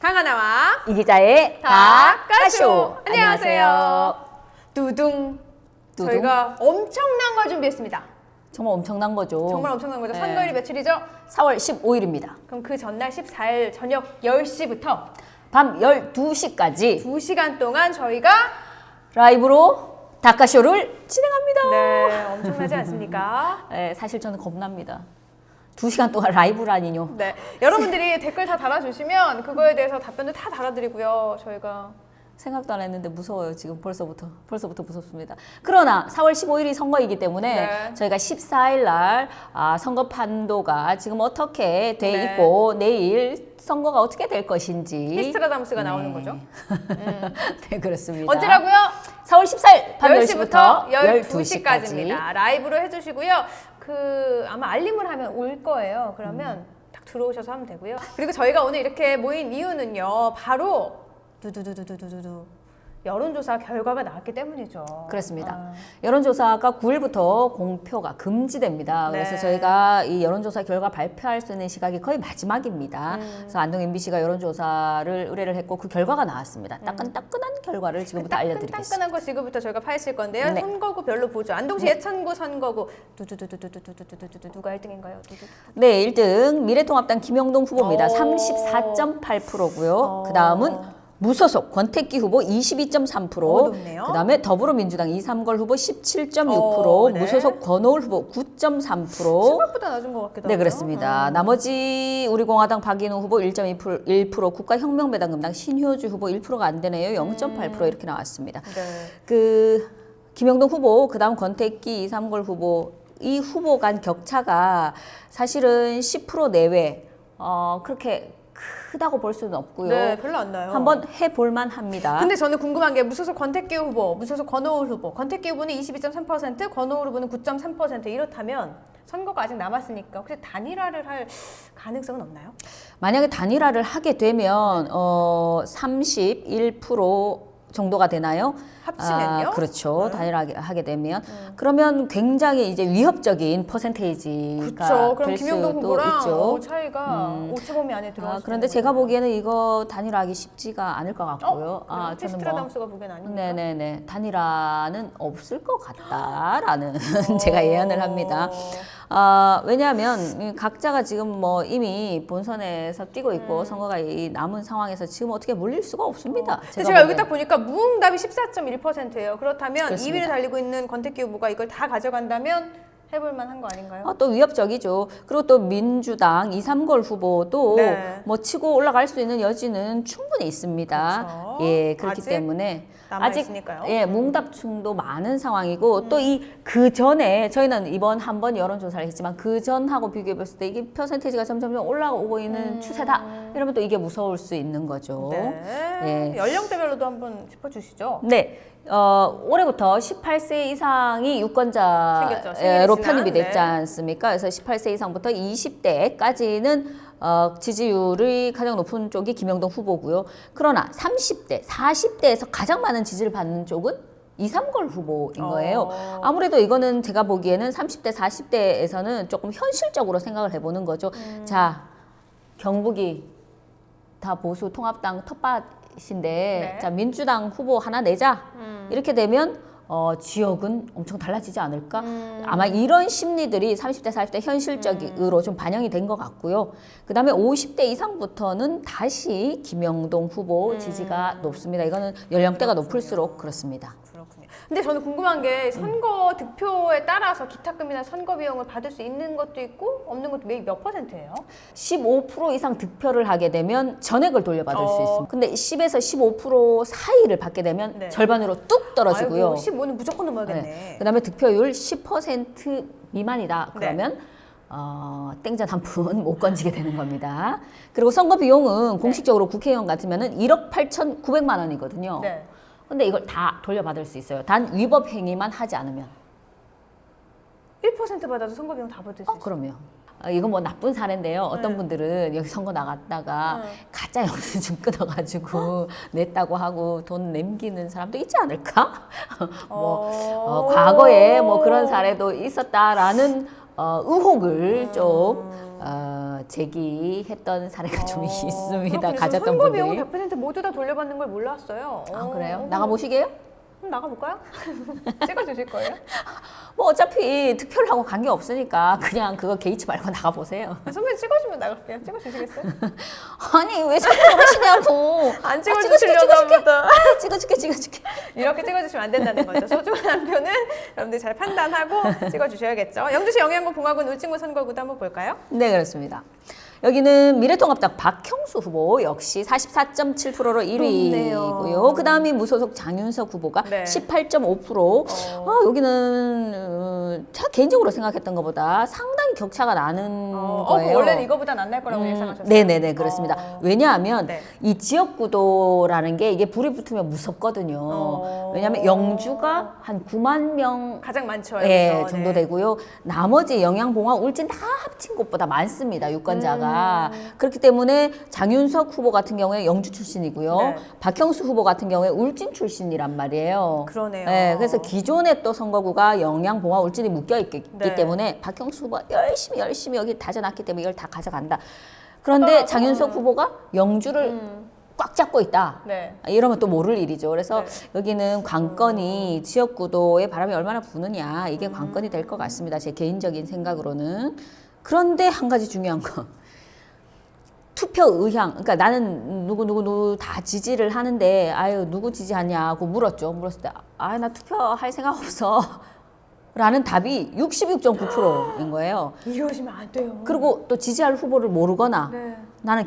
강하나와 이 기자의 닭가쇼. 닭가쇼. 안녕하세요. 두둥. 두둥? 저희가 엄청난 걸 준비했습니다. 정말 엄청난 거죠. 정말 엄청난 거죠. 네. 선거일이 며칠이죠? 4월 15일입니다. 그럼 그 전날 14일 저녁 10시부터 밤 12시까지 2시간 동안 저희가 라이브로 닭가쇼를 진행합니다. 네, 엄청나지 않습니까? 네, 사실 저는 겁납니다. 2시간 동안 라이브라니요. 네, 여러분들이 댓글 다 달아주시면 그거에 대해서 답변도 다 달아드리고요. 저희가 생각도 안 했는데 무서워요. 지금 벌써부터 무섭습니다. 그러나 4월 15일이 선거이기 때문에 네. 저희가 14일 날 선거 판도가 지금 어떻게 돼 네. 있고 내일 선거가 어떻게 될 것인지 히스트라다무스가 나오는 거죠. 네, 그렇습니다. 언제라고요? 4월 14일 밤 10시부터 10시부터 12시까지입니다. 라이브로 해주시고요. 아마 알림을 하면 올 거예요. 그러면 딱 들어오셔서 하면 되고요. 그리고 저희가 오늘 이렇게 모인 이유는요. 바로 두두두두두두두 여론조사 결과가 나왔기 때문이죠. 그렇습니다. 여론조사가 9일부터 공표가 금지됩니다. 네. 그래서 저희가 이 여론조사 결과 발표할 수 있는 시각이 거의 마지막입니다. 그래서 안동 MBC가 여론조사를 의뢰를 했고 그 결과가 나왔습니다. 따끈따끈한 결과를 지금부터 알려드리겠습니다. 따끈따끈한 거 지금부터 저희가 파헤칠 건데요. 네. 선거구별로 보죠. 안동시 예천구 선거구 두두두두두두두두두 누가 1등인가요? 네, 1등 미래통합당 김영동 후보입니다. 오. 34.8%고요. 그 다음은 무소속 권택기 후보 22.3%, 높네요. 그 다음에 더불어민주당 이삼걸 후보 17.6%, 네. 무소속 권오을 후보 9.3%. 생각보다 낮은 것 같기도 하고. 네, 그렇습니다. 나머지 우리공화당 박인우 후보 1.1%, 국가혁명배당금당 신효주 후보 1%가 안 되네요. 0.8% 이렇게 나왔습니다. 네. 그 김영동 후보, 그 다음 권택기 이삼걸 후보, 이 후보 간 격차가 사실은 10% 내외, 그렇게 크다고 볼 수는 없고요. 네, 별로 안 나요. 한번 해볼만 합니다. 근데 저는 궁금한 게 무소속 권택기 후보, 무소속 권오을 후보. 권택기 후보는 22.3%, 권오을 후보는 9.3% 이렇다면 선거가 아직 남았으니까 혹시 단일화를 할 가능성은 없나요? 만약에 단일화를 하게 되면 31% 정도가 되나요? 합치면요? 그렇죠. 네. 단일화하게 되면 그러면 굉장히 이제 위협적인 퍼센테이지가 그렇죠. 그럼 될 김영동 수도 후보랑 있죠. 차이가 오차 범위 안에 들어갈 수 그런데 있는 제가 거죠. 보기에는 이거 단일화하기 쉽지가 않을 것 같고요. 저는 히스트라다무스가 보기엔 아닙니까? 네네네 단일화는 없을 것 같다라는 제가 예언을 합니다. 왜냐하면 각자가 지금 뭐 이미 본선에서 뛰고 있고 선거가 이 남은 상황에서 지금 어떻게 물릴 수가 없습니다. 근데 제가 여기 딱 보니까 무응답이 14.1%예요. 그렇다면 그렇습니다. 2위를 달리고 있는 권택기 후보가 이걸 다 가져간다면 해볼 만한 거 아닌가요? 또 위협적이죠. 그리고 또 민주당 이삼걸 후보도 네. 뭐 치고 올라갈 수 있는 여지는 충분히 있습니다. 그렇죠. 예, 그렇기 아직 때문에 남아있으니까요. 예, 뭉답충도 많은 상황이고 또 이 그 전에 저희는 이번 한 번 여론조사를 했지만 그 전하고 비교해 봤을 때 이게 퍼센테이지가 점점 올라오고 있는 추세다. 이러면 또 이게 무서울 수 있는 거죠. 네. 예. 연령대별로도 한번 짚어주시죠. 네. 올해부터 18세 이상이 유권자로 생겼죠. 생일이 편입이 지난, 됐지 네. 않습니까? 그래서 18세 이상부터 20대까지는 지지율이 가장 높은 쪽이 김영동 후보고요. 그러나 30대, 40대에서 가장 많은 지지를 받는 쪽은 이삼걸 후보인 거예요. 아무래도 이거는 제가 보기에는 30대, 40대에서는 조금 현실적으로 생각을 해보는 거죠. 자, 경북이 다 보수 통합당 텃밭인데 네. 자 민주당 후보 하나 내자 이렇게 되면 지역은 엄청 달라지지 않을까? 아마 이런 심리들이 30대, 40대 현실적으로 좀 반영이 된 것 같고요. 그 다음에 50대 이상부터는 다시 김영동 후보 지지가 높습니다. 이거는 연령대가 높을수록 그렇습니다. 그렇군요. 근데 저는 궁금한 게 선거 득표에 따라서 기타금이나 선거 비용을 받을 수 있는 것도 있고 없는 것도 매일 몇 %예요? 15% 이상 득표를 하게 되면 전액을 돌려받을 수 있습니다. 근데 10에서 15% 사이를 받게 되면 네. 절반으로 뚝 떨어지고요. 아이고, 15는 무조건 넘어야겠네. 그다음에 득표율 10% 미만이다. 그러면 땡전 한 푼 못 건지게 되는 겁니다. 그리고 선거 비용은 공식적으로 국회의원 같으면은 1억 8,900만 원이거든요. 네. 근데 이걸 다 돌려받을 수 있어요. 단 위법 행위만 하지 않으면. 1% 받아도 선거 비용 다 받을 수 있어요. 그럼요. 이건 뭐 나쁜 사례인데요. 어떤 분들은 여기 선거 나갔다가 가짜 영수증 끊어가지고 냈다고 하고 돈 남기는 사람도 있지 않을까? 과거에 뭐 그런 사례도 있었다라는 의혹을 좀 제기했던 사례가 좀 있습니다. 그렇군요. 가졌던 선거 비용 분들이. 100% 모두 다 돌려받는 걸 몰랐어요. 아 그래요? 나가보시게요? 나가볼까요? 찍어주실 거예요? 뭐 어차피 투표를 하고 관계 없으니까 그냥 그거 개의치 말고 나가보세요. 선배님 찍어주면 나갈게요. 찍어주시겠어요? 아니 왜 자꾸 그러시냐고. 안 찍어주시려나 보다. 찍어줄게. 이렇게 찍어주시면 안 된다는 거죠. 소중한 한 표는 여러분들 잘 판단하고 찍어주셔야겠죠. 영주시 영양군 봉화군 울진군 선거구도 한번 볼까요? 네 그렇습니다. 여기는 미래통합당 박형수 후보 역시 44.7%로 1위고요. 그 다음이 무소속 장윤석 후보가 네. 18.5%. 여기는 제가 개인적으로 생각했던 것보다 상당히 격차가 나는 거예요. 원래는 이거보단 안 날 거라고 예상하셨어요? 네네네 그렇습니다. 왜냐하면 네. 이 지역구도라는 게 이게 불이 붙으면 무섭거든요. 왜냐하면 영주가 한 9만 명 가장 많죠. 예, 여기서. 정도 네. 되고요. 나머지 영양, 봉화, 울진 다 합친 곳보다 많습니다. 유권자가. 그렇기 때문에 장윤석 후보 같은 경우에 영주 출신이고요. 네. 박형수 후보 같은 경우에 울진 출신이란 말이에요. 그러네요. 예, 그래서 기존의 또 선거구가 영양, 봉화, 울진이 묶여 있기 네. 때문에 박형수 후보가 열심히 여기 다져놨기 때문에 이걸 다 가져간다. 그런데 장윤석 후보가 영주를 꽉 잡고 있다. 네. 이러면 또 모를 일이죠. 그래서 네. 여기는 관건이 지역구도에 바람이 얼마나 부느냐 이게 관건이 될 것 같습니다. 제 개인적인 생각으로는. 그런데 한 가지 중요한 거. 투표 의향. 그러니까 나는 누구 다 지지를 하는데 아유 누구 지지하냐고 물었죠. 물었을 때 아 나 투표할 생각 없어. 라는 답이 66.9%인 거예요. 이러시면 안 돼요. 그리고 또 지지할 후보를 모르거나 네. 나는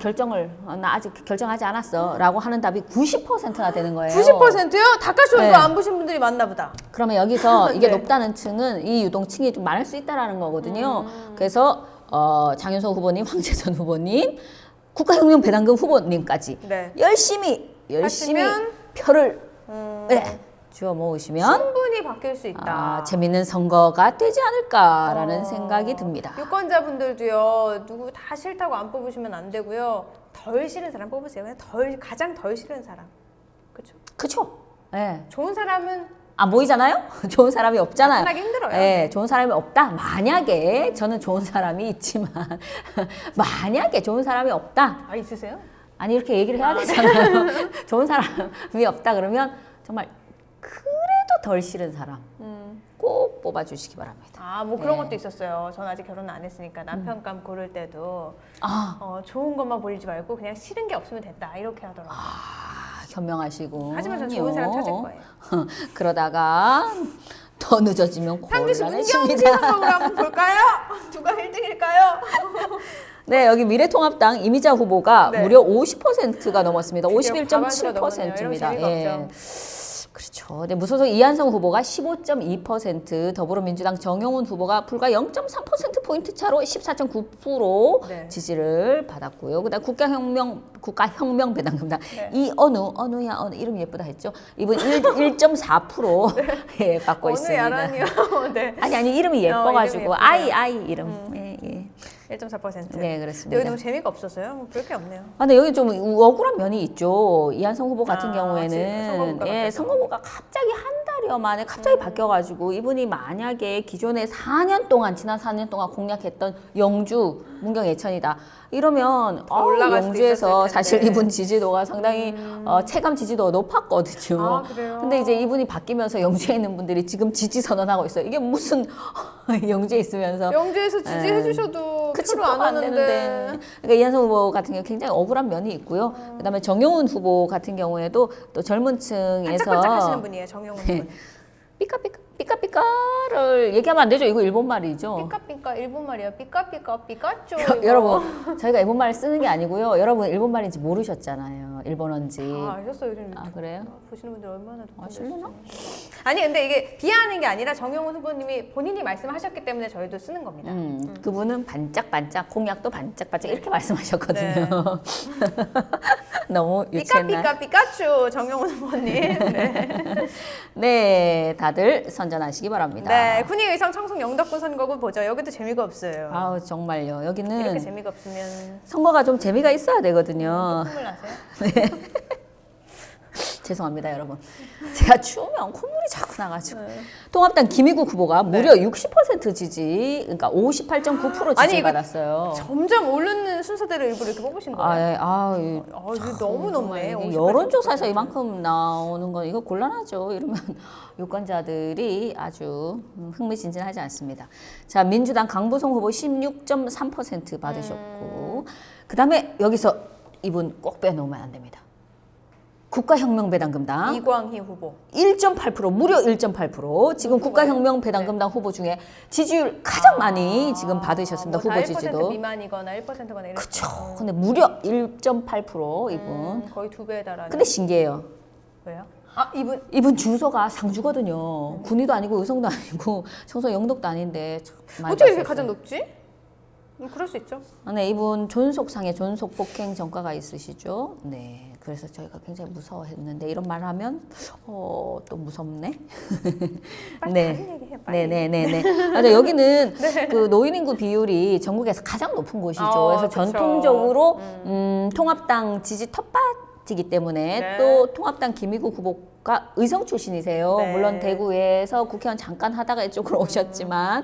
나 아직 결정하지 않았어 라고 하는 답이 90%나 되는 거예요. 90%요? 닭가쇼 네. 이거 안 보신 분들이 많나 보다. 그러면 여기서 이게 네. 높다는 층은 이 유동층이 좀 많을 수 있다라는 거거든요. 그래서 장윤석 후보님, 황재선 후보님, 국가혁명배당금 후보님까지 네. 열심히 하시면, 표를 네, 주워 모으시면 충분히 바뀔 수 있다. 재밌는 선거가 되지 않을까라는 생각이 듭니다. 유권자분들도요. 누구 다 싫다고 안 뽑으시면 안 되고요. 덜 싫은 사람 뽑으세요. 그냥 가장 덜 싫은 사람. 그렇죠? 그쵸? 네. 좋은 사람은 안 보이잖아요? 좋은 사람이 없잖아요. 나타나기 힘들어요. 네, 좋은 사람이 없다. 만약에 저는 좋은 사람이 있지만 만약에 좋은 사람이 없다. 아 있으세요? 아니 이렇게 얘기를 해야 되잖아요. 좋은 사람이 없다 그러면 정말 그래도 덜 싫은 사람 꼭 뽑아주시기 바랍니다. 아 뭐 그런 네. 것도 있었어요. 전 아직 결혼 안 했으니까 남편감 고를 때도 아, 좋은 것만 보이지 말고 그냥 싫은 게 없으면 됐다 이렇게 하더라고요. 현명하시고. 하지만 전 좋은 사람 찾을 거예요. 그러다가 더 늦어지면 상주시 문경지 곤란해집니다. 선거구로 한번 볼까요? 누가 1등일까요? 네, 여기 미래통합당 이미자 후보가 네. 무려 50%가 넘었습니다. 드디어 과반수가 넘었네요. 51.7%입니다. 이런 재미가 없죠. 그렇죠. 네, 무소속 이한성 후보가 15.2%, 더불어민주당 정용훈 후보가 불과 0.3%포인트 차로 14.9% 네. 지지를 받았고요. 그다음 국가혁명배당금당 네. 어느야 이름 예쁘다 했죠. 이분 1.4% 예, 받고 어느 있습니다. 야란이요? 네. 아니 이름이 예뻐가지고 이름이 아이 이름. 예. 1.4%. 네, 그렇습니다. 여기 너무 재미가 없었어요. 뭐 그럴 게 없네요. 근데 여기 좀 억울한 면이 있죠. 이한성 후보 같은 경우에는 선거구가 바뀌어서. 선거구가 갑자기 한 달여 만에 갑자기 바뀌어가지고 이분이 만약에 기존에 4년 동안 지난 4년 동안 공략했던 영주 문경 예천이다 이러면 올라갈 수도 영주에서 있었을 텐데. 사실 이분 지지도가 상당히 체감 지지도가 높았거든요. 아, 그래요? 근데 이제 이분이 바뀌면서 영주에 있는 분들이 지금 지지 선언하고 있어요. 이게 무슨 영주에 있으면서 영주에서 지지해 주셔도 그치 표를 안 표가 안 하는데. 되는데 그러니까 이한성 후보 같은 경우 굉장히 억울한 면이 있고요. 그다음에 정용훈 후보 같은 경우에도 또 젊은 층에서 반짝반짝 하시는 분이에요. 정영훈 분. 삐까삐까를 얘기하면 안 되죠. 이거 일본 말이죠. 삐까삐까 일본 말이에요. 삐까삐까 삐까쪼. 여러분 저희가 일본 말을 쓰는 게 아니고요. 여러분 일본 말인지 모르셨잖아요. 일본어인지. 아, 알겠어요. 요즘 아, 그래요? 보시는 분들 얼마나 실례나? 아니 근데 이게 비하하는 게 아니라 정영훈 후보님이 본인이 말씀하셨기 때문에 저희도 쓰는 겁니다. 그분은 반짝반짝 공약도 반짝반짝 이렇게 말씀하셨거든요. 너무 유치했나요? 삐까삐까 삐까쭈 정영훈 후보님. 네. 네, 다들 선전하시기 바랍니다. 네, 군의 의성 청송 영덕군 선거구 보죠. 여기도 재미가 없어요. 아우 정말요. 이렇게 여기는 재미가 없으면 선거가 좀 재미가 있어야 되거든요. 콧물 나세요? 죄송합니다, 여러분. 제가 추우면 콧물이 자꾸 나가지고. 네. 통합당 김희국 후보가 무려 60% 지지, 그러니까 58.9% 아니, 지지를 이거 받았어요. 점점 오르는 순서대로 일부러 이렇게 뽑으신 거예요? 이거 너무 높네. 58.9%. 여론조사에서 이만큼 나오는 건 이거 곤란하죠. 이러면 유권자들이 아주 흥미진진하지 않습니다. 자, 민주당 강부송 후보 16.3% 받으셨고, 그 다음에 여기서 이분 꼭 빼놓으면 안 됩니다. 국가혁명배당금당 이광희 후보 1.8% 무려 1.8% 지금 국가혁명배당금당 후보 중에 지지율 가장 많이 지금 받으셨습니다. 뭐 후보 1% 지지도. 미만이거나 1%거나 이렇게. 그렇죠. 근데 무려 1.8% 이분. 거의 2배에 달하는. 근데 신기해요. 왜요? 이분 주소가 상주거든요. 군위도 아니고 의성도 아니고 청소 영덕도 아닌데 참 많이 어떻게 이렇게 받으셨어요. 가장 높지? 그럴 수 있죠. 네, 이분 존속상해 존속 폭행 전과가 있으시죠. 네, 그래서 저희가 굉장히 무서워했는데 이런 말 하면 또 무섭네. 빨리 네, 다른 얘기해, 빨리. 네네네네. 맞아, 여기는 그 노인 인구 비율이 전국에서 가장 높은 곳이죠. 그래서 그쵸. 전통적으로 통합당 지지 텃밭이기 때문에 네. 또 통합당 김희국 후보가 의성 출신이세요. 네. 물론 대구에서 국회의원 잠깐 하다가 이쪽으로 오셨지만.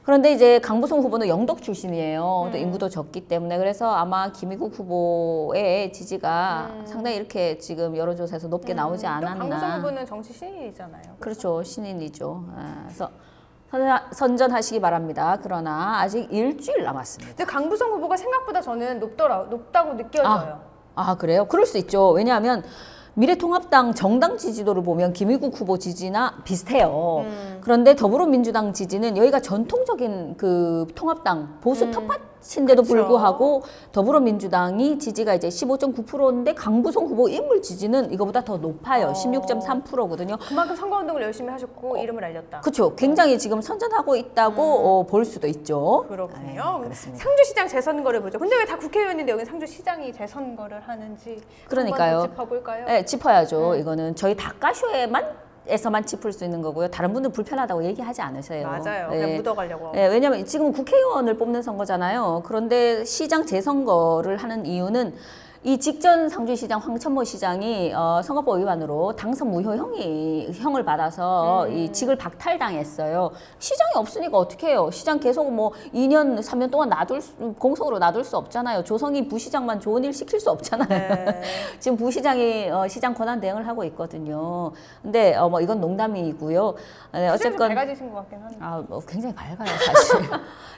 그런데 이제 강부송 후보는 영덕 출신이에요. 또 인구도 적기 때문에 그래서 아마 김희국 후보의 지지가 상당히 이렇게 지금 여론조사에서 높게 나오지 않았나. 강부성 후보는 정치 신인이잖아요. 그렇죠, 신인이죠. 그래서 선전하시기 바랍니다. 그러나 아직 일주일 남았습니다. 근데 강부성 후보가 생각보다 저는 높다고 느껴져요. 그래요? 그럴 수 있죠. 왜냐하면 미래통합당 정당 지지도를 보면 김희국 후보 지지나 비슷해요. 그런데 더불어민주당 지지는 여기가 전통적인 그 통합당 보수 텃밭인데도 그쵸. 불구하고 더불어민주당이 지지가 이제 15.9%인데 강부송 후보 인물 지지는 이거보다 더 높아요. 16.3%거든요. 그만큼 선거운동을 열심히 하셨고 이름을 알렸다. 그렇죠. 굉장히 지금 선전하고 있다고 볼 수도 있죠. 그렇군요. 네, 그렇습니다. 상주시장 재선거를 보죠. 근데 왜 다 국회의원인데 여기 상주시장이 재선거를 하는지 그러니까요. 한번 더 짚어볼까요? 네, 짚어야죠. 이거는 저희 닭가쇼에만 짚을 수 있는 거고요. 다른 분들 불편하다고 얘기하지 않으세요. 맞아요. 네. 그냥 묻어가려고. 네, 왜냐하면 지금 국회의원을 뽑는 선거잖아요. 그런데 시장 재선거를 하는 이유는 이 직전 상주시장 황천모 시장이 선거법 위반으로 당선 무효형을 받아서 이 직을 박탈당했어요. 시장이 없으니까 어떻게 해요? 시장 계속 뭐 2년, 3년 동안 공석으로 놔둘 수 없잖아요. 조성이 부시장만 좋은 일 시킬 수 없잖아요. 네. 지금 부시장이 시장 권한 대행을 하고 있거든요. 근데 뭐 이건 농담이고요. 네, 어쨌건 어쨌건 밝아지신 것 같긴 한데. 뭐 굉장히 밝아요, 사실.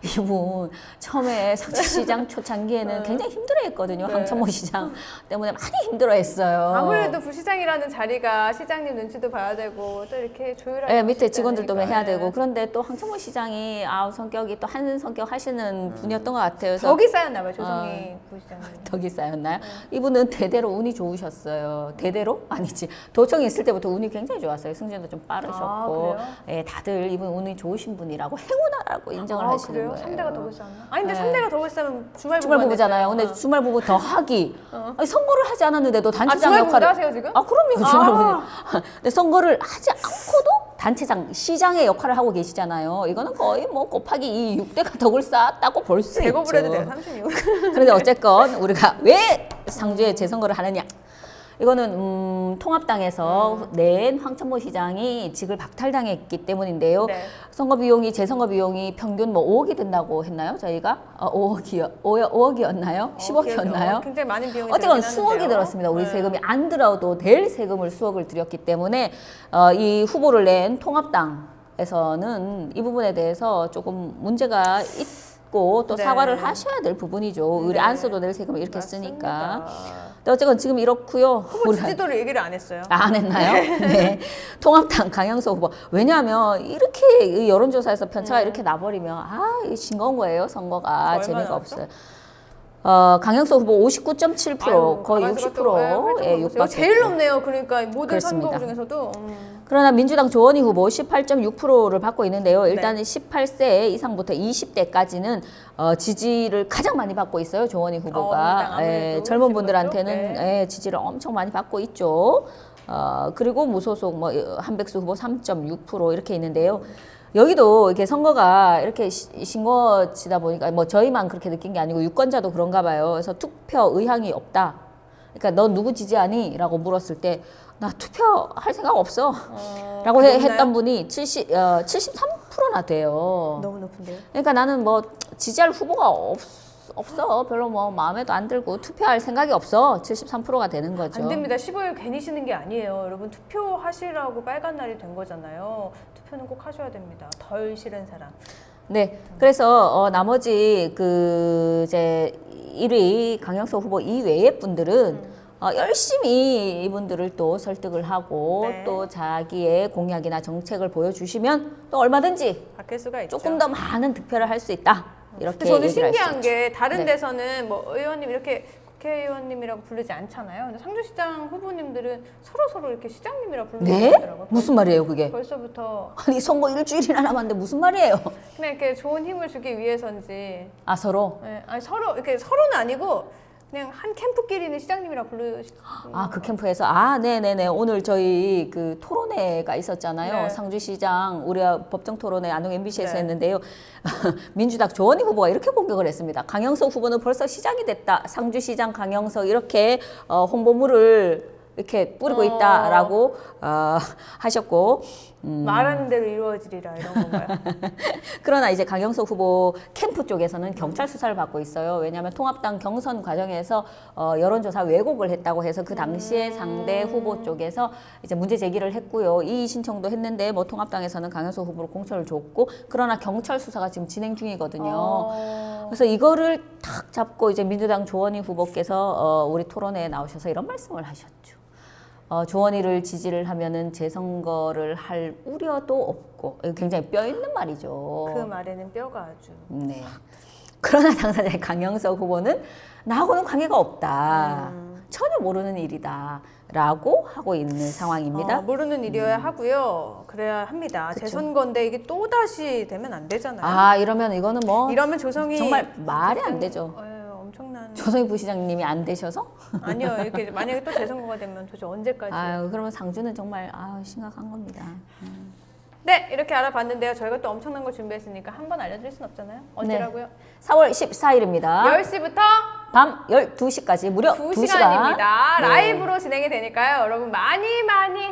이분 처음에 상주시장 초창기에는 굉장히 힘들어했거든요. 네. 황천모 시장 때문에 많이 힘들어했어요. 아무래도 부시장이라는 자리가 시장님 눈치도 봐야 되고 또 이렇게 조율하고 네, 밑에 직원들도 싶다니까. 해야 되고 그런데 또 황천모 시장이 성격이 또 한 성격 하시는 분이었던 것 같아요. 그래서 덕이 쌓였나 봐요, 조성희 부시장님. 덕이 쌓였나요? 이분은 대대로 운이 좋으셨어요. 대대로? 아니지. 도청에 있을 때부터 운이 굉장히 좋았어요. 승진도 좀 빠르셨고. 그래요? 예, 다들 이분 운이 좋으신 분이라고 행운아라고 인정을 하시는 그래요? 거예요. 3대가 덕을 쌓나? 아니 근데 네. 3대가 덕을 쌓으면 주말 주말 부부가 부부잖아요. 됐어요. 근데 주말 부부 더 하기. 아니, 선거를 하지 않았는데도 단체장 주말 부부도 역할을. 하세요, 지금? 그럼요. 주말 부부. 근데 선거를 하지 않고도 단체장, 시장의 역할을 하고 계시잖아요. 이거는 거의 뭐 곱하기 이 6대가 덕을 쌓았다고 볼 수 있죠. 제곱을 해도 돼요, 36. 그런데 어쨌건 우리가 왜 상주에 재선거를 하느냐? 이거는 통합당에서 낸 황천모 시장이 직을 박탈당했기 때문인데요. 네. 선거 비용이 재선거 비용이 평균 뭐 5억이 된다고 했나요? 저희가 5억이었나요? 10억이었나요? 굉장히 많은 비용이 어쨌건 들긴 수억이 하는데요. 들었습니다. 우리 네. 세금이 안 들어도 될 세금을 수억을 들였기 때문에 이 후보를 낸 통합당에서는 이 부분에 대해서 조금 문제가 있고 또 네. 사과를 하셔야 될 부분이죠. 우리 네. 안 써도 될 세금을 이렇게 맞습니다. 쓰니까. 근데 어쨌건 지금 이렇고요. 후보 지지도를 얘기를 안 했어요. 안 했나요? 네. 통합당 강양석 후보. 왜냐하면 이렇게 이 여론조사에서 편차가 이렇게 나버리면 이게 싱거운 거예요. 선거가 얼마나 재미가 나왔죠? 없어요. 강양석 후보 59.7% 거의 60%에 육박했고. 제일 높네요. 그러니까 모든 그렇습니다. 선거 중에서도. 그러나 민주당 조원희 후보 18.6%를 받고 있는데요. 일단은 18세 이상부터 20대까지는 지지를 가장 많이 받고 있어요. 조원희 후보가. 민주당 아무래도 젊은 분들한테는 네. 지지를 엄청 많이 받고 있죠. 그리고 무소속 한백수 후보 3.6% 이렇게 있는데요. 여기도 이렇게 선거가 이렇게 싱거워지다 보니까 뭐 저희만 그렇게 느낀 게 아니고 유권자도 그런가 봐요. 그래서 투표 의향이 없다. 그러니까 너 누구 지지하니? 라고 물었을 때 나 투표할 생각 없어. 라고 높나요? 했던 분이 73%나 돼요. 너무 높은데요? 그러니까 나는 뭐 지지할 후보가 없어. 별로 뭐 마음에도 안 들고 투표할 생각이 없어. 73%가 되는 거죠. 안 됩니다. 15일 괜히 쉬는 게 아니에요. 여러분 투표하시라고 빨간 날이 된 거잖아요. 투표는 꼭 하셔야 됩니다. 덜 싫은 사람. 네. 그래서 나머지 그 이제 1위 강영석 후보 이외의 분들은 열심히 이분들을 또 설득을 하고 네. 또 자기의 공약이나 정책을 보여주시면 또 얼마든지 바뀔 수가 있죠. 조금 더 많은 득표를 할 수 있다. 이렇게 근데 저는 얘기를 할수 신기한 있죠. 게 다른 네. 데서는 뭐 의원님 이렇게 국회의원님이라고 부르지 않잖아요. 근데 상주시장 후보님들은 서로 이렇게 시장님이라 네? 부르더라고요. 무슨 말이에요, 그게? 벌써부터 아니 선거 일주일이나 남았는데 무슨 말이에요? 그냥 이렇게 좋은 힘을 주기 위해서인지. 아 서로? 네, 아니 서로 이렇게 서로는 아니고 그냥 한 캠프끼리는 시장님이라 부르시. 아, 그 캠프에서 네네네. 오늘 저희 그 토론회가 있었잖아요. 네. 상주시장 우리가 법정 토론회 안동 MBC에서 네. 했는데요. 민주당 조원희 후보가 이렇게 공격을 했습니다. 강영석 후보는 벌써 시작이 됐다. 상주시장 강영석 이렇게 홍보물을 이렇게 뿌리고 있다라고 하셨고. 말하는 대로 이루어지리라 이런 건가요? 그러나 이제 강영석 후보 캠프 쪽에서는 경찰 수사를 받고 있어요. 왜냐하면 통합당 경선 과정에서 여론조사 왜곡을 했다고 해서 그 당시에 상대 후보 쪽에서 이제 문제 제기를 했고요. 이의 신청도 했는데 뭐 통합당에서는 강영석 후보로 공천을 줬고 그러나 경찰 수사가 지금 진행 중이거든요. 그래서 이거를 탁 잡고 이제 민주당 조원희 후보께서 우리 토론회에 나오셔서 이런 말씀을 하셨죠. 조원희를 지지를 하면은 재선거를 할 우려도 없고 굉장히 뼈 있는 말이죠. 그 말에는 뼈가 아주. 네. 그러나 당사자 강영석 후보는 나하고는 관계가 없다. 전혀 모르는 일이다라고 하고 있는 상황입니다. 모르는 일이어야 하고요. 그래야 합니다. 그쵸. 재선거인데 이게 또 다시 되면 안 되잖아요. 아 이러면 이거는 뭐 이러면 조성이 정말 말이 안 되죠. 엄청난. 조성희 부시장님이 안 되셔서? 아니요, 이렇게 만약에 또 재선거가 되면 도대체 언제까지? 아유 그러면 상주는 정말 심각한 겁니다. 네, 이렇게 알아봤는데요. 저희가 또 엄청난 걸 준비했으니까 한 번 알려드릴 순 없잖아요. 언제라고요? 4월 14일입니다. 10시부터 밤 12시까지 무려 2시간입니다. 2시간. 라이브로 진행이 되니까요. 여러분 많이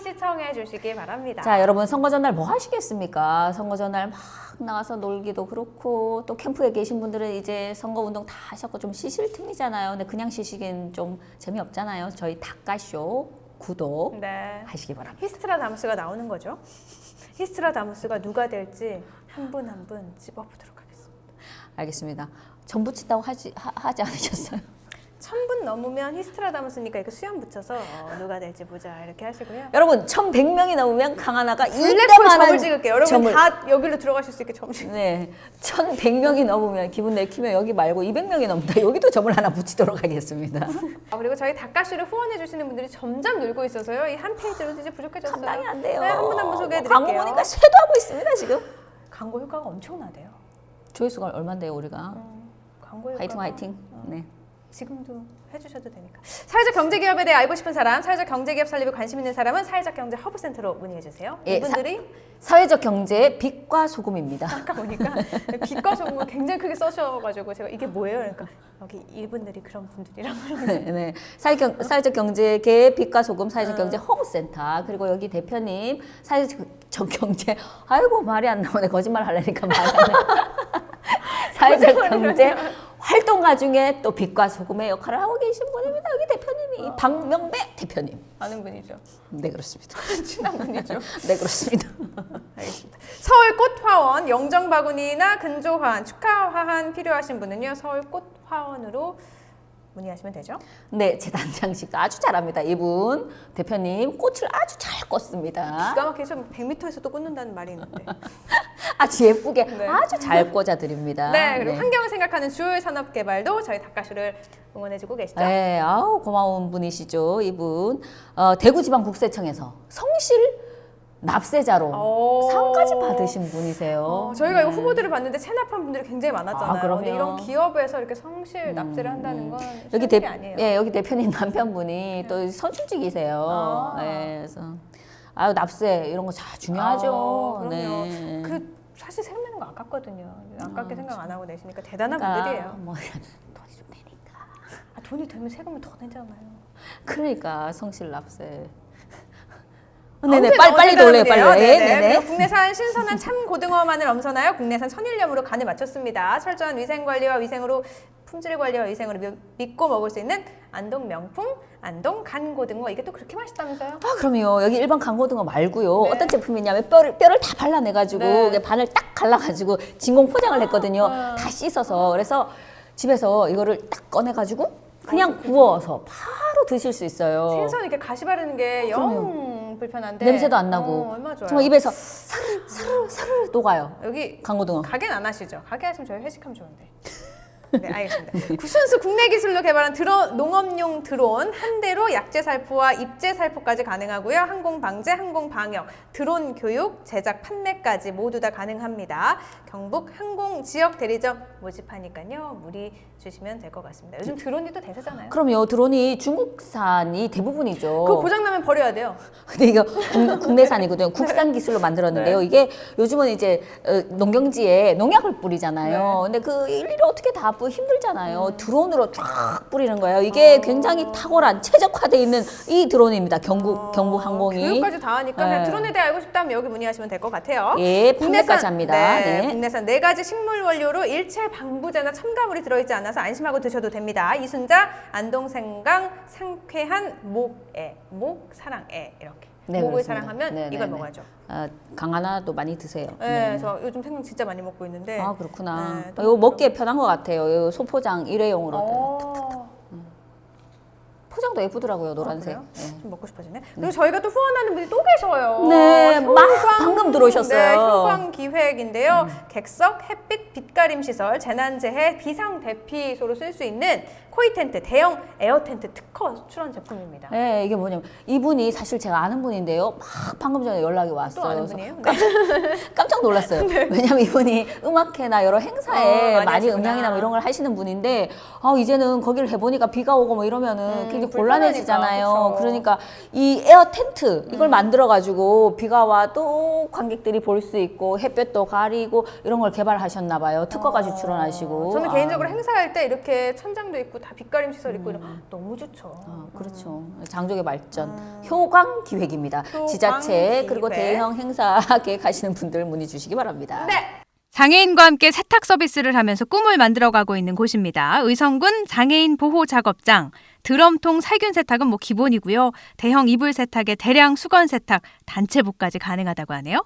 시청해 주시기 바랍니다. 자, 여러분 선거 전날 뭐 하시겠습니까? 선거 전날 막 나가서 놀기도 그렇고 또 캠프에 계신 분들은 이제 선거 운동 다 하셨고 좀 쉬실 틈이잖아요. 근데 그냥 쉬시기엔 좀 재미없잖아요. 저희 닭가쇼 구독 네. 하시기 바랍니다. 히스트라다무스가 나오는 거죠. 히스트라다무스가 누가 될지 한 분 한 분 찝어보도록 하겠습니다. 알겠습니다. 전 붙인다고 하지 않으셨어요? 1000분 넘으면 히스트라다무스니까 이거 수염 붙여서 누가 될지 보자 이렇게 하시고요. 여러분 1100명이 넘으면 강하나가 블랙홀 점을 찍을게요. 여러분 점을. 다 여기로 들어가실 수 있게 점 찍을게요. 네, 1100명이 넘으면 기분 내키면 여기 말고 200명이 넘다 여기도 점을 하나 붙이도록 하겠습니다. 그리고 저희 닭가쇼를 후원해 주시는 분들이 점점 늘고 있어서요. 이 한 페이지로 이제 부족해졌어요. 감당이 안 돼요. 네, 한 분 한 분 소개해드릴게요. 광고 보니까 쇄도하고 있습니다 지금. 광고 효과가 엄청나대요. 조회수가 얼마인데요 우리가? 광고 효과가 화이팅 화이팅. 네. 지금도 해주셔도 되니까. 사회적 경제기업에 대해 알고 싶은 사람, 사회적 경제기업 설립에 관심 있는 사람은 사회적 경제 허브센터로 문의해 주세요. 예, 이분들이 사회적 경제의 빛과 소금입니다. 아까 보니까 빛과 소금을 굉장히 크게 써셔가지고 제가 이게 뭐예요? 그러니까 여기 이분들이 그런 분들이라고. 네, 네. 사회적 경제계의 빛과 소금, 사회적 경제 허브센터 그리고 여기 대표님 사회적 경제 아이고 말이 안 나오네 거짓말 하려니까 말이 안 나. 사회적 경제 활동가 중에 또 빛과 소금의 역할을 하고 계신 분입니다. 여기 대표님이 박명배 대표님. 아는 분이죠. 네 그렇습니다. 친한 분이죠. 네 그렇습니다. 알겠습니다. 서울 꽃화원 영정바구니나 근조화환, 축하화환 필요하신 분은요. 서울 꽃화원으로 문의하시면 되죠. 네, 제 단장식도 아주 잘합니다. 이분 대표님 꽃을 아주 잘 꽂습니다. 기가 막혀서 100m에서도 꽂는다는 말이 있는데. 아주 예쁘게 네. 아주 잘 꽂아드립니다. 네, 그리고 환경을 생각하는 주요 산업 개발도 저희 닭가쇼를 응원해주고 계시죠. 네, 아우 고마운 분이시죠, 이분. 대구지방국세청에서 성실 납세자로 상까지 받으신 분이세요. 저희가 이거 후보들을 봤는데 체납한 분들이 굉장히 많았잖아요. 그럼요. 근데 이런 기업에서 이렇게 성실 납세를 한다는 건 여기 쉬운 일이 아니에요. 예, 여기 대표님 남편분이 또 선출직이세요. 네, 그래서 아유 납세 이런 거 다 중요하죠. 그럼요. 네. 그 사실 세금 내는 거 아깝거든요. 아깝게 생각 안 하고 내시니까 대단한 그러니까 분들이에요. 뭐 돈이 좀 되니까. 돈이 되면 세금을 더 내잖아요. 그러니까 성실납세. 아무튼 네네, 빨리 너무 놀래요, 대단한데요. 빨리. 네네. 네네. 그리고 국내산 신선한 참 고등어만을 엄선하여 국내산 천일염으로 간을 맞췄습니다. 철저한 위생 관리와 위생으로 품질 관리와 위생으로 믿고 먹을 수 있는 안동 명품 안동 간고등어. 이게 또 그렇게 맛있다면서요? 아, 그럼요. 여기 일반 강고등어 말고요. 네. 어떤 제품이냐면 뼈를 다 발라내가지고 네. 반을 딱 갈라가지고 진공 포장을 했거든요. 아. 다 씻어서. 그래서 집에서 이거를 딱 꺼내가지고 그냥 구워서 바로 드실 수 있어요. 생선 이렇게 가시 바르는 게 영 불편한데 냄새도 안 나고. 얼마나 좋아요. 정말 입에서 사르르 녹아요. 여기 강고등어. 가게는 안 하시죠? 가게 하시면 저희 회식하면 좋은데. 네, 알겠습니다. 구순수 국내 기술로 개발한 농업용 드론 한 대로 약재 살포와 입재 살포까지 가능하고요. 항공 방제, 항공 방역, 드론 교육, 제작, 판매까지 모두 다 가능합니다. 경북 항공 지역 대리점 모집하니까요. 문의 주시면 될 것 같습니다. 요즘 드론이 또 대세잖아요. 그럼요. 드론이 중국산이 대부분이죠. 그거 고장 나면 버려야 돼요. 근데 이거 국내산이거든요. 국산 기술로 만들었는데요. 네. 이게 요즘은 이제 농경지에 농약을 뿌리잖아요. 네. 근데 그 일일이 어떻게 다 힘들잖아요. 드론으로 쫙 뿌리는 거예요. 이게 굉장히 탁월한 최적화되어 있는 이 드론입니다. 경북 항공이. 교육까지 다 하니까 그냥 네. 드론에 대해 알고 싶다면 여기 문의하시면 될 것 같아요. 예, 판매까지 합니다. 네. 국내산 4가지 식물 원료로 일체 방부제나 첨가물이 들어있지 않아서 안심하고 드셔도 됩니다. 이순자, 안동생강, 상쾌한 목 사랑애 이렇게. 네, 목을 그렇습니다. 사랑하면 네, 이걸 네, 먹어야죠. 강 하나도 많이 드세요. 네, 저 요즘 생강 진짜 많이 먹고 있는데. 아, 그렇구나. 네, 또 이거 먹기에 편한 것 같아요. 이거 소포장 일회용으로. 포장도 예쁘더라고요, 노란색. 그래요? 네. 좀 먹고 싶어지네. 그리고 저희가 또 후원하는 분이 또 계셔요. 네, 방금 들어오셨어요. 네, 효광 기획인데요. 객석, 햇빛, 빛가림 시설, 재난재해 비상 대피소로 쓸 수 있는 코이 텐트, 대형 에어 텐트 특허 출원 제품입니다. 네, 이게 뭐냐면 이분이 사실 제가 아는 분인데요. 막 방금 전에 연락이 왔어요. 또 아는 그래서 분이에요? 네. 깜짝 놀랐어요. 왜냐면 이분이 음악회나 여러 행사에 많이 많이 하시구나. 음향이나 뭐 이런 걸 하시는 분인데 이제는 거기를 해보니까 비가 오고 뭐 이러면은 굉장히 불편하니까, 곤란해지잖아요. 그쵸. 그러니까 이 에어 텐트 이걸 만들어가지고 비가 와도 관객들이 볼 수 있고 햇볕도 가리고 이런 걸 개발하셨나 봐요. 특허까지 출원하시고. 저는 개인적으로 행사할 때 이렇게 천장도 있고 다 빛가림 시설 있고 이러면 너무 좋죠. 그렇죠. 장족의 발전. 효광 기획입니다. 효광 지자체 기획. 그리고 대형 행사 계획하시는 분들 문의 주시기 바랍니다. 네. 장애인과 함께 세탁 서비스를 하면서 꿈을 만들어가고 있는 곳입니다. 의성군 장애인 보호 작업장. 드럼통 살균 세탁은 뭐 기본이고요. 대형 이불 세탁에 대량 수건 세탁, 단체복까지 가능하다고 하네요.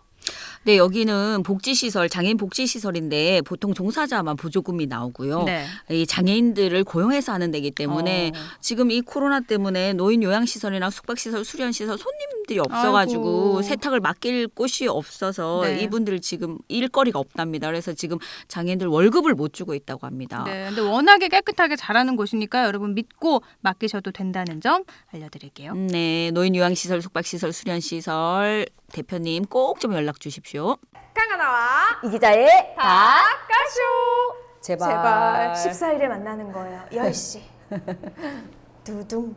네, 여기는 복지시설, 장애인 복지시설인데 보통 종사자만 보조금이 나오고요. 네. 이 장애인들을 고용해서 하는 데기 때문에 지금 이 코로나 때문에 노인 요양시설이나 숙박시설, 수련시설 손님들이 없어가지고 아이고. 세탁을 맡길 곳이 없어서 네. 이분들 지금 일거리가 없답니다. 그래서 지금 장애인들 월급을 못 주고 있다고 합니다. 네, 근데 워낙에 깨끗하게 잘하는 곳이니까 여러분 믿고 맡기셔도 된다는 점 알려드릴게요. 네, 노인 요양시설, 숙박시설, 수련시설 대표님 꼭 좀 연락 주십시오. 강하나와 이 기자의 가쇼. 제발. 제발 14일에 만나는 거예요. 10시. 두둥.